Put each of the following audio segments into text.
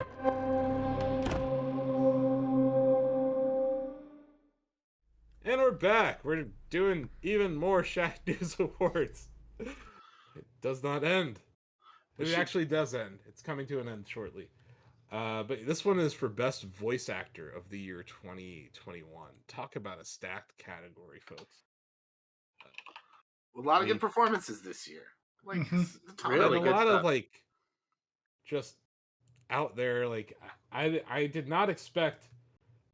And we're back. We're doing even more Shacknews Awards. It does not end. It actually does end. It's coming to an end shortly. But this one is for Best Voice Actor of the Year 2021. Talk about a stacked category, folks. A lot of good performances this year. Like, really, a lot of like just out there. Like, I did not expect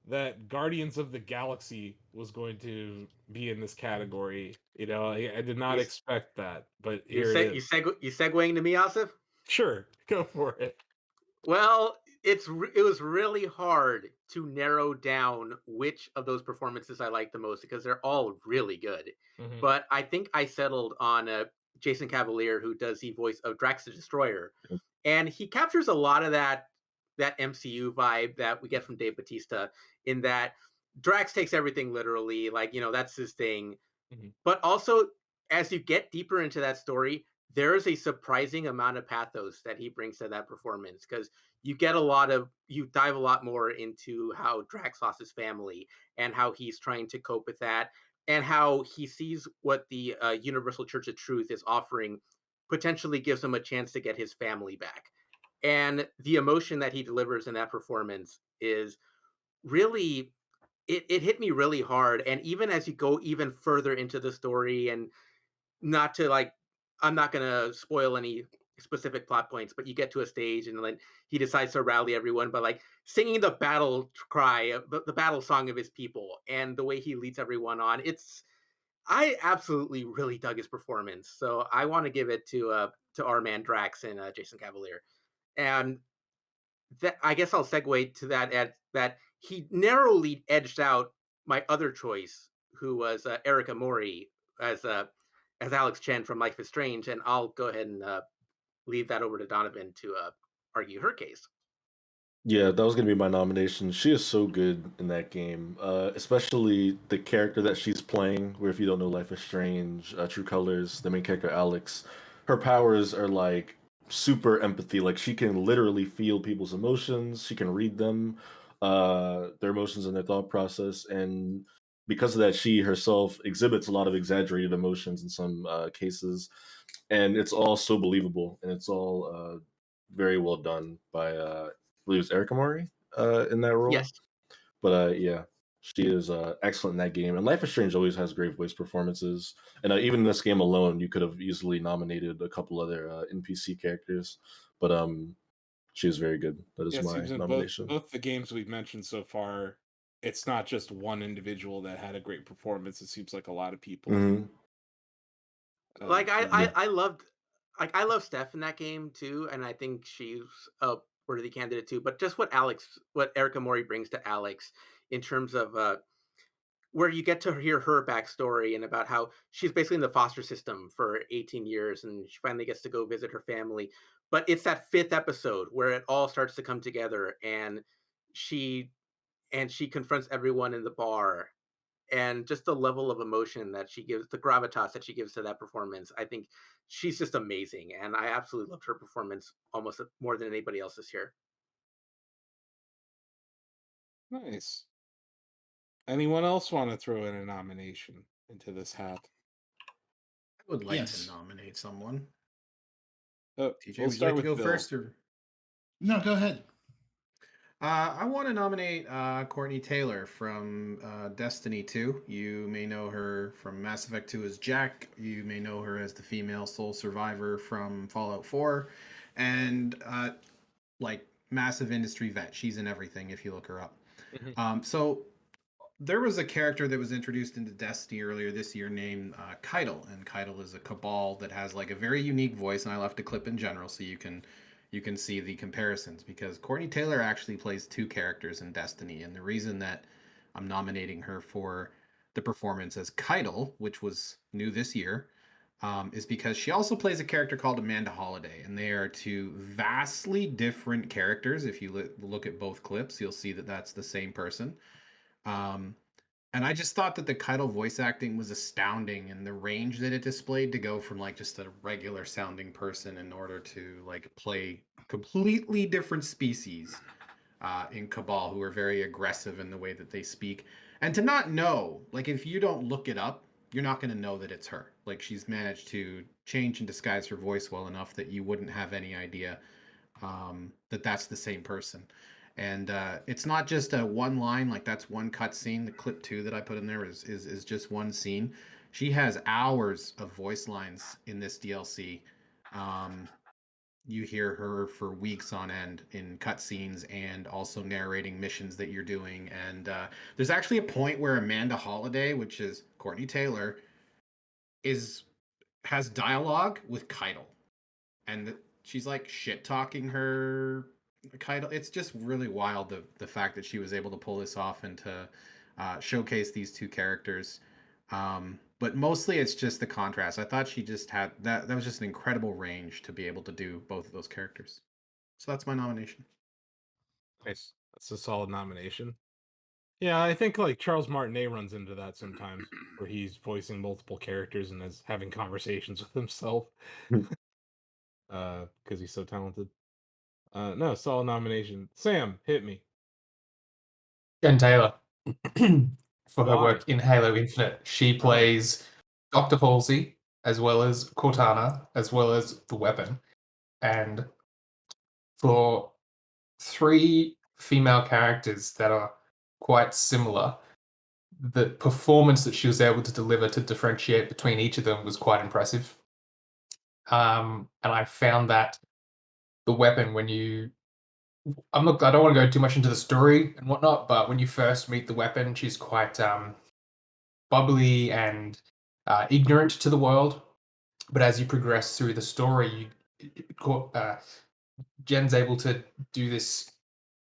that Guardians of the Galaxy was going to be in this category. You know, I did not expect that, but here it is. You segueing to me, Asif? Sure, go for it. Well, it was really hard to narrow down which of those performances I like the most because they're all really good. Mm-hmm. But I think I settled on Jason Cavalier, who does the voice of Drax the Destroyer, and he captures a lot of that MCU vibe that we get from Dave Bautista. In that Drax takes everything literally, like, you know, that's his thing. Mm-hmm. But also, as you get deeper into that story, there is a surprising amount of pathos that he brings to that performance, because you dive a lot more into how Drax lost his family and how he's trying to cope with that, and how he sees what the Universal Church of Truth is offering potentially gives him a chance to get his family back. And the emotion that he delivers in that performance is really, it hit me really hard. And even as you go even further into the story, and not to like, I'm not going to spoil any specific plot points, but you get to a stage and then he decides to rally everyone by like singing the battle cry, the battle song of his people, and the way he leads everyone on. I absolutely really dug his performance. So I want to give it to our man Drax and Jason Cavalier. And that, I guess I'll segue to that he narrowly edged out my other choice, who was Erica Mori as Alex Chen from Life is Strange, and I'll go ahead and leave that over to Donovan to argue her case. Yeah, that was going to be my nomination. She is so good in that game, especially the character that she's playing, where if you don't know Life is Strange, True Colors, the main character, Alex, her powers are like super empathy. Like she can literally feel people's emotions. She can read them, their emotions and their thought process. And because of that, she herself exhibits a lot of exaggerated emotions in some cases. And it's all so believable. And it's all very well done by I believe it's Erica Mori in that role. Yes. But yeah, she is excellent in that game. And Life is Strange always has great voice performances. And even in this game alone, you could have easily nominated a couple other NPC characters. But she is very good. That is my nomination. Both the games we've mentioned so far, it's not just one individual that had a great performance. It seems like a lot of people. Mm-hmm. I love Steph in that game too, and I think she's a worthy candidate too. But just what Erica Mori brings to Alex in terms of where you get to hear her backstory and about how she's basically in the foster system for 18 years and she finally gets to go visit her family. But it's that 5th episode where it all starts to come together, and she confronts everyone in the bar, and just the level of emotion that she gives, the gravitas that she gives to that performance. I think she's just amazing, and I absolutely loved her performance almost more than anybody else this year. Nice. Anyone else want to throw in a nomination into this hat? I would like to nominate someone. Oh, TJ, we'll would you start like to with go Bill. first? Or... No, go ahead. I want to nominate Courtney Taylor from Destiny 2. You may know her from Mass Effect 2 as Jack. You may know her as the female sole survivor from Fallout 4. And like massive industry vet. She's in everything if you look her up. Mm-hmm. So there was a character that was introduced into Destiny earlier this year named Keitel. And Keitel is a Cabal that has like a very unique voice. And I left a clip in general so you can see the comparisons, because Courtney Taylor actually plays 2 characters in Destiny. And the reason that I'm nominating her for the performance as Keitel, which was new this year, is because she also plays a character called Amanda Holiday. And they are 2 vastly different characters. If you look at both clips, you'll see that that's the same person. And I just thought that the Keitel voice acting was astounding, and the range that it displayed to go from like just a regular sounding person in order to like play completely different species in Cabal who are very aggressive in the way that they speak. And to not know, like if you don't look it up, you're not going to know that it's her. Like she's managed to change and disguise her voice well enough that you wouldn't have any idea that that's the same person. And it's not just a one line, like that's one cut scene. The clip 2 that I put in there is just one scene. She has hours of voice lines in this DLC. You hear her for weeks on end in cutscenes and also narrating missions that you're doing. And there's actually a point where Amanda Holiday, which is Courtney Taylor, has dialogue with Keitel, and she's like shit talking her Keitel. It's just really wild the fact that she was able to pull this off and to showcase these two characters. But mostly it's just the contrast. I thought she just had that was just an incredible range to be able to do both of those characters. So that's my nomination. Nice. That's a solid nomination. Yeah, I think like Charles Martinet runs into that sometimes, where he's voicing multiple characters and is having conversations with himself, because he's so talented. No, solid nomination. Sam, hit me. Jen Taylor for her Why? work in Halo Infinite. She plays Dr. Halsey as well as Cortana as well as the weapon. And for 3 female characters that are quite similar, the performance that she was able to deliver to differentiate between each of them was quite impressive. And I found that the weapon, when you I don't want to go too much into the story and whatnot, but when you first meet the weapon, she's quite bubbly and ignorant to the world. But as you progress through the story, Jen's able to do this.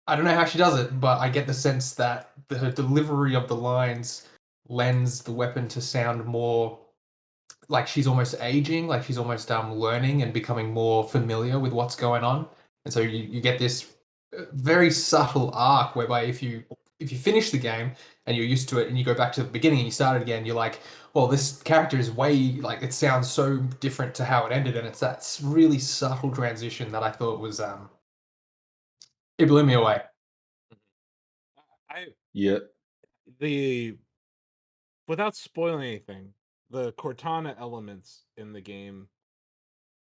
I don't know how she does it, but I get the sense that her delivery of the lines lends the weapon to sound more like she's almost aging, like she's almost learning and becoming more familiar with what's going on. And so you get this very subtle arc whereby if you finish the game and you're used to it and you go back to the beginning and you start it again, you're like, well, this character is way, like, it sounds so different to how it ended. And it's that really subtle transition that I thought was it blew me away. Yeah. Without spoiling anything, the Cortana elements in the game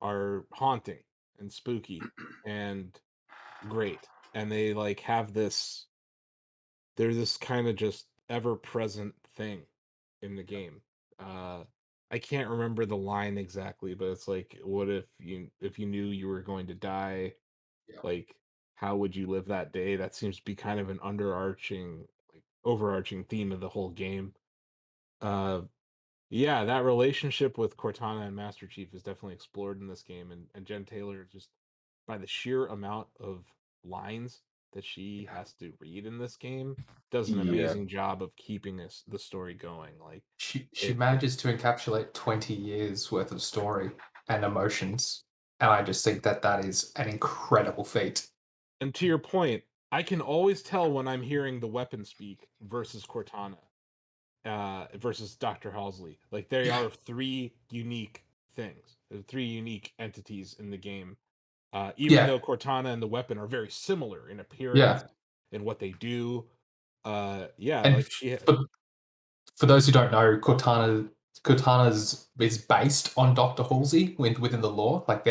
are haunting and spooky and great, and they like have this. They're this kind of just ever-present thing in the game. I can't remember the line exactly, but it's like, what if you knew you were going to die? Yeah. Like, how would you live that day? That seems to be kind of an overarching theme of the whole game. Yeah, that relationship with Cortana and Master Chief is definitely explored in this game, and Jen Taylor, just by the sheer amount of lines that she has to read in this game, does an Yeah. amazing job of keeping the story going. Like She manages to encapsulate 20 years worth of story and emotions, and I just think that is an incredible feat. And to your point, I can always tell when I'm hearing the weapon speak versus Cortana, versus Dr. Halsey. Like they are 3 unique things. They're 3 unique entities in the game. Even though Cortana and the weapon are very similar in appearance and what they do. Yeah, and like she. For those who don't know, Cortana's is based on Dr. Halsey within the lore. Like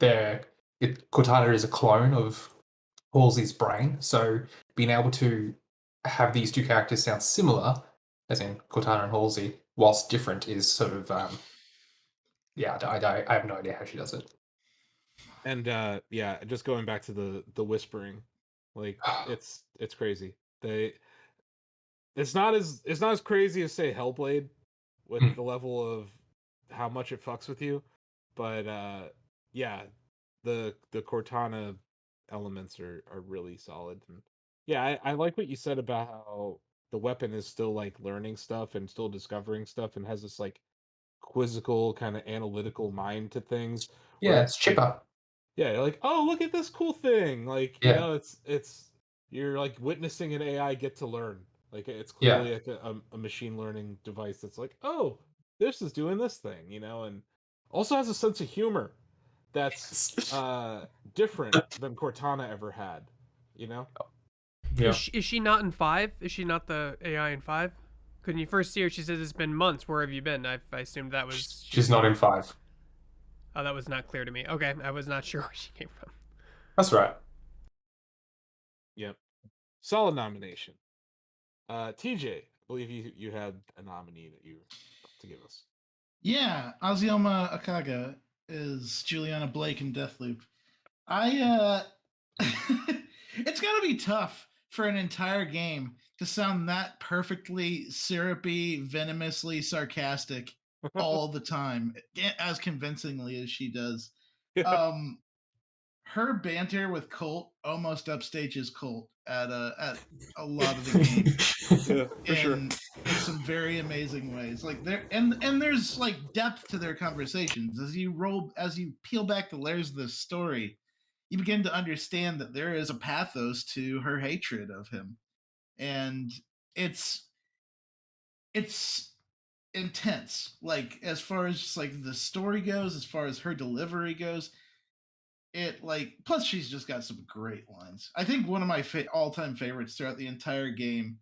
Cortana is a clone of Halsey's brain. So being able to have these 2 characters sound similar, as in Cortana and Halsey, whilst different, is sort of I have no idea how she does it. And yeah, just going back to the whispering, like it's crazy. It's not as crazy as say Hellblade with the level of how much it fucks with you, but yeah, the Cortana elements are really solid. And yeah, I like what you said about how the weapon is still like learning stuff and still discovering stuff and has this like quizzical kind of analytical mind to things. Yeah, it's chipper. Like, yeah, like, oh, look at this cool thing. Like, you know, it's you're like witnessing an AI get to learn. Like it's Yeah. clearly like a machine learning device that's like, oh, this is doing this thing, you know, and also has a sense of humor that's different than Cortana ever had, you know. Yeah. Is she not in 5? Is she not the AI in 5? Couldn't you first see her? She says it's been months. Where have you been? I assumed that was. She's not in 5. Oh, that was not clear to me. Okay, I was not sure where she came from. That's right. Yep. Solid nomination. TJ, I believe you had a nominee that you want to give us. Yeah, Azioma Akaga is Juliana Blake in Deathloop. It's got to be tough for an entire game to sound that perfectly syrupy, venomously sarcastic all the time, as convincingly as she does. Her banter with Colt almost upstages Colt at a lot of the game. Yeah, for sure. In some very amazing ways. Like there's like depth to their conversations. As you peel back the layers of this story, you begin to understand that there is a pathos to her hatred of him. And it's intense. Like as far as just like the story goes, as far as her delivery goes, plus she's just got some great lines. I think one of my all-time favorites throughout the entire game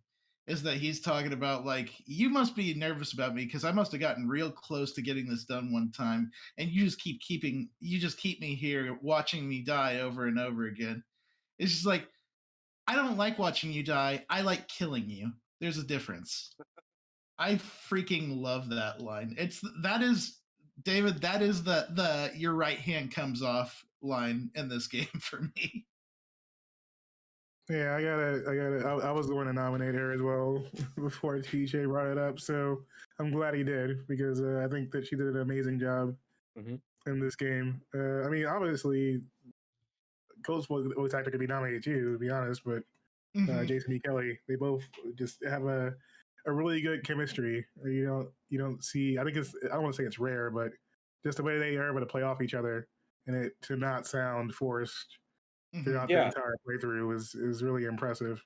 is that he's talking about like, you must be nervous about me because I must have gotten real close to getting this done one time, and you just keep me here watching me die over and over again. It's just like, I don't like watching you die. I like killing you. There's a difference. I freaking love that line. David, that is the your right hand comes off line in this game for me. Yeah, I was going to nominate her as well before TJ brought it up, so I'm glad he did because I think that she did an amazing job in this game. I mean, obviously, Colt's voice actor could be nominated too, to be honest, but Jason E. Kelly, they both just have a really good chemistry. You don't see. I think I don't want to say it's rare, but just the way they are able to play off each other and it to not sound forced throughout the entire playthrough is really impressive.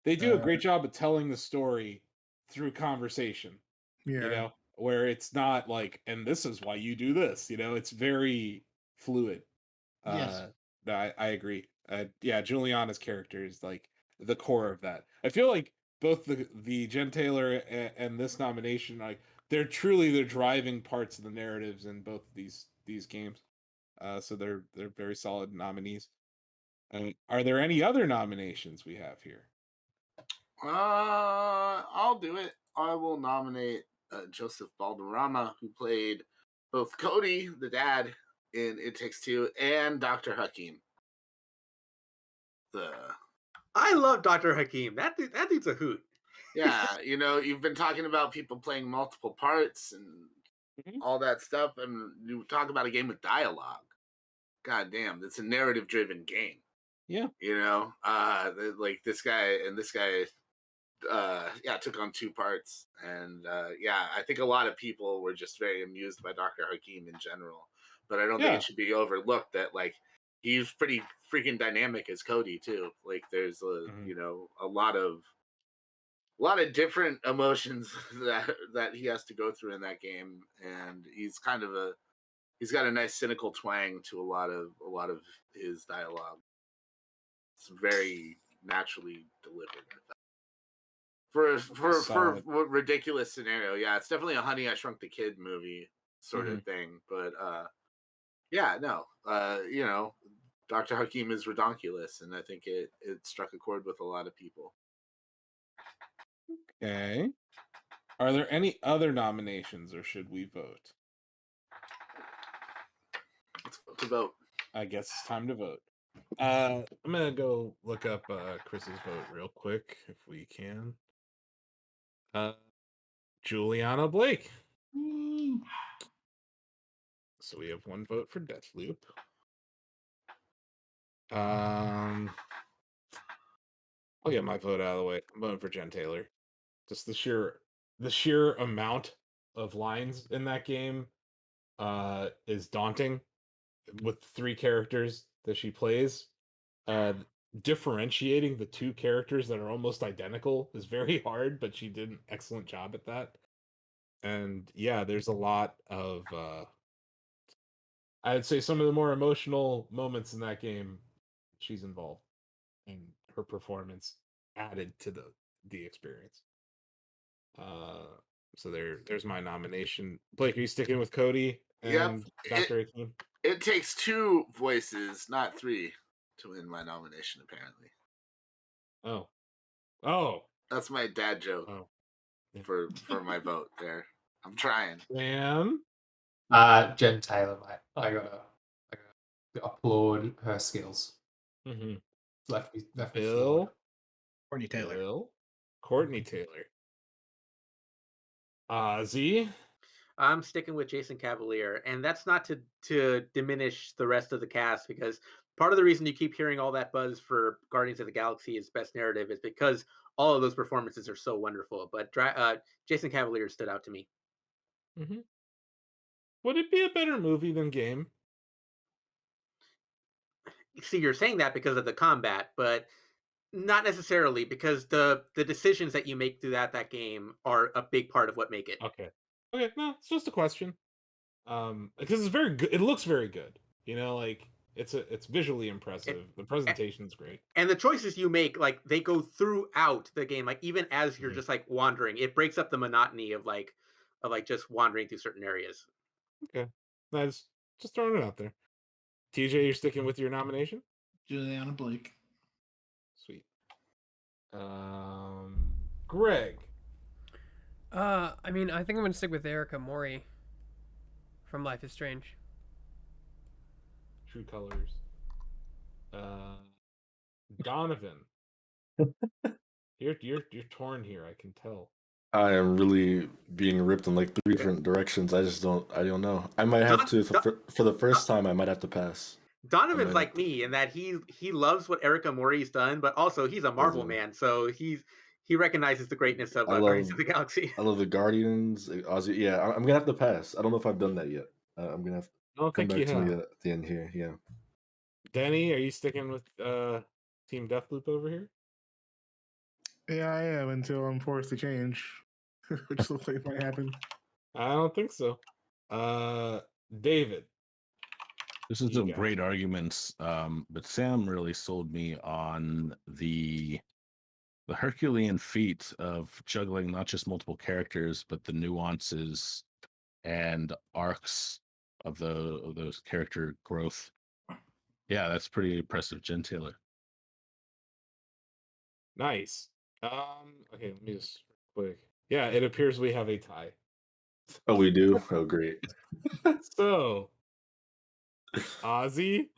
They do a great job of telling the story through conversation. Yeah. You know, where it's not like, and this is why you do this. You know, it's very fluid. Yes. I agree. Yeah, Juliana's character is like the core of that. I feel like both the Jen Taylor and this nomination, like they're truly the driving parts of the narratives in both of these games. So they're very solid nominees. Are there any other nominations we have here? I'll do it. I will nominate Joseph Balderrama, who played both Cody, the dad, in It Takes Two, and Dr. Hakim. I love Dr. Hakim. That dude's a hoot. Yeah, you know, you've been talking about people playing multiple parts and all that stuff, and you talk about a game with dialogue. God damn, it's a narrative-driven game. Yeah. You know, like this guy took on 2 parts, and I think a lot of people were just very amused by Dr. Hakim in general, but I don't think it should be overlooked that like he's pretty freaking dynamic as Cody too. Like there's you know, a lot of different emotions that he has to go through in that game, and he's got a nice cynical twang to a lot of his dialogue. It's very naturally delivered for a ridiculous scenario. Yeah, it's definitely a Honey I Shrunk the Kid movie sort of thing. But you know, Dr. Hakim is redonkulous, and I think it struck a chord with a lot of people. Okay. Are there any other nominations, or should we vote? Let's vote to vote. I guess it's time to vote. I'm gonna go look up Chris's vote real quick if we can. Juliana Blake. So we have 1 vote for Deathloop. I'll get my vote out of the way. I'm voting for Jen Taylor. Just the sheer amount of lines in that game is daunting with 3 characters that she plays. differentiating the two characters that are almost identical is very hard, but she did an excellent job at that. And yeah, there's a lot of I'd say some of the more emotional moments in that game she's involved, and her performance added to the experience. So there's my nomination. Blake, are you sticking with Cody and Dr. Hakeem? It takes 2 voices, not 3, to win my nomination, apparently. Oh. That's my dad joke for my vote there. I'm trying. Sam? Jen Taylor, mate. I gotta applaud her skills. Mm-hmm. Left me Bill? Courtney Taylor. Bill? Courtney Taylor. Ozzy? I'm sticking with Jason Cavalier, and that's not to diminish the rest of the cast, because part of the reason you keep hearing all that buzz for Guardians of the Galaxy as best narrative is because all of those performances are so wonderful. But Jason Cavalier stood out to me. Mm-hmm. Would it be a better movie than game? See, you're saying that because of the combat, but not necessarily, because the decisions that you make through that game are a big part of what make it. Okay, no, it's just a question. Because it's very good. It looks very good. You know, like it's visually impressive. The presentation's great. And the choices you make, like, they go throughout the game, like even as you're just like wandering, it breaks up the monotony of just wandering through certain areas. Okay, nice. Just throwing it out there. TJ, you're sticking with your nomination? Juliana Blake. Sweet. Greg. I mean, I think I'm gonna stick with Erica Mori from Life is Strange. True Colors. Donovan. You're torn here, I can tell. I am really being ripped in like 3 different directions. I don't know. I might have to for the first time. I might have to pass. Donovan's like me in that he loves what Erica Mori's done, but also he's a Marvel man, so he recognizes the greatness of Guardians of the Galaxy. I love the Guardians. Ozzy, yeah, I'm gonna have to pass. I don't know if I've done that yet. I'm gonna have to come back to me at the end here. Yeah. Denny, are you sticking with Team Deathloop over here? Yeah, I am until I'm forced to change, which looks like it might happen. I don't think so. David. This is some great arguments, but Sam really sold me on the Herculean feat of juggling not just multiple characters, but the nuances and arcs of those character growth. Yeah, that's pretty impressive, Jen Taylor. Nice. Okay, let me just quick. Yeah, it appears we have a tie. Oh, we do? Oh, great. So, Ozzy.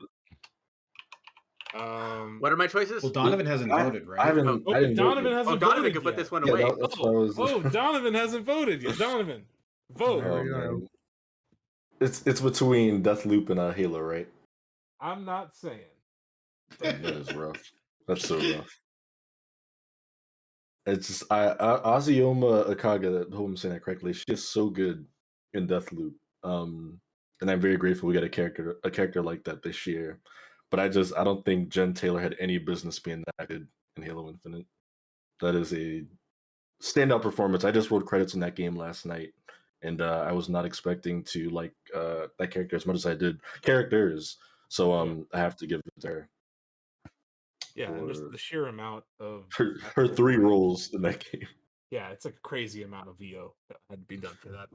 What are my choices? Well, Donovan hasn't voted, right? Donovan hasn't Donovan voted can yet. put this one away. Donovan hasn't voted yet. Donovan, vote. Oh, man. It's between Deathloop and Halo, right? I'm not saying. That is rough. That's so rough. It's just Azuyoma Akaga, I hope I'm saying that correctly. She is so good in Deathloop. And I'm very grateful we got a character like that this year. But I don't think Jen Taylor had any business being that good in Halo Infinite. That is a standout performance. I just wrote credits in that game last night, and I was not expecting to like that character as much as I did characters. So I have to give it to her. Yeah, and just the sheer amount of her 3 roles in that game. Yeah, it's like a crazy amount of VO that had to be done for that.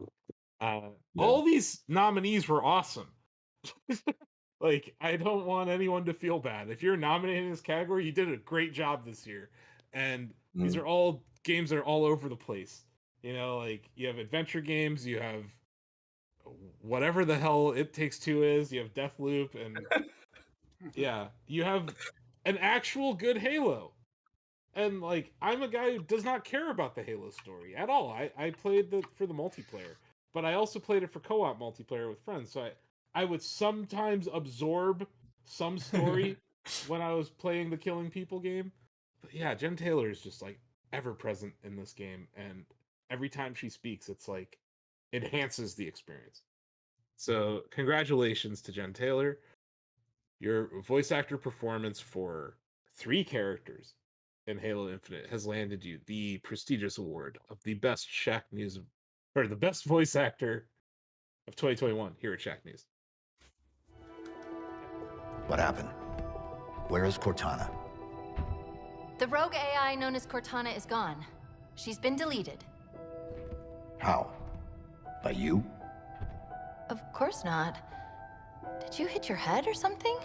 All these nominees were awesome. Like, I don't want anyone to feel bad. If you're nominated in this category, you did a great job this year. And these are all games that are all over the place. You know, like, you have adventure games, you have whatever the hell It Takes Two is, you have Deathloop, and yeah, you have an actual good Halo. And, like, I'm a guy who does not care about the Halo story at all. I played for the multiplayer, but I also played it for co-op multiplayer with friends. So I would sometimes absorb some story when I was playing the killing people game. But yeah, Jen Taylor is just like ever present in this game, and every time she speaks, it's like enhances the experience. So congratulations to Jen Taylor. Your voice actor performance for 3 characters in Halo Infinite has landed you the prestigious award of the best Shacknews, or the best voice actor of 2021 here at Shacknews. What happened? Where is Cortana? The rogue AI known as Cortana is gone. She's been deleted. How? By you? Of course not. Did you hit your head or something?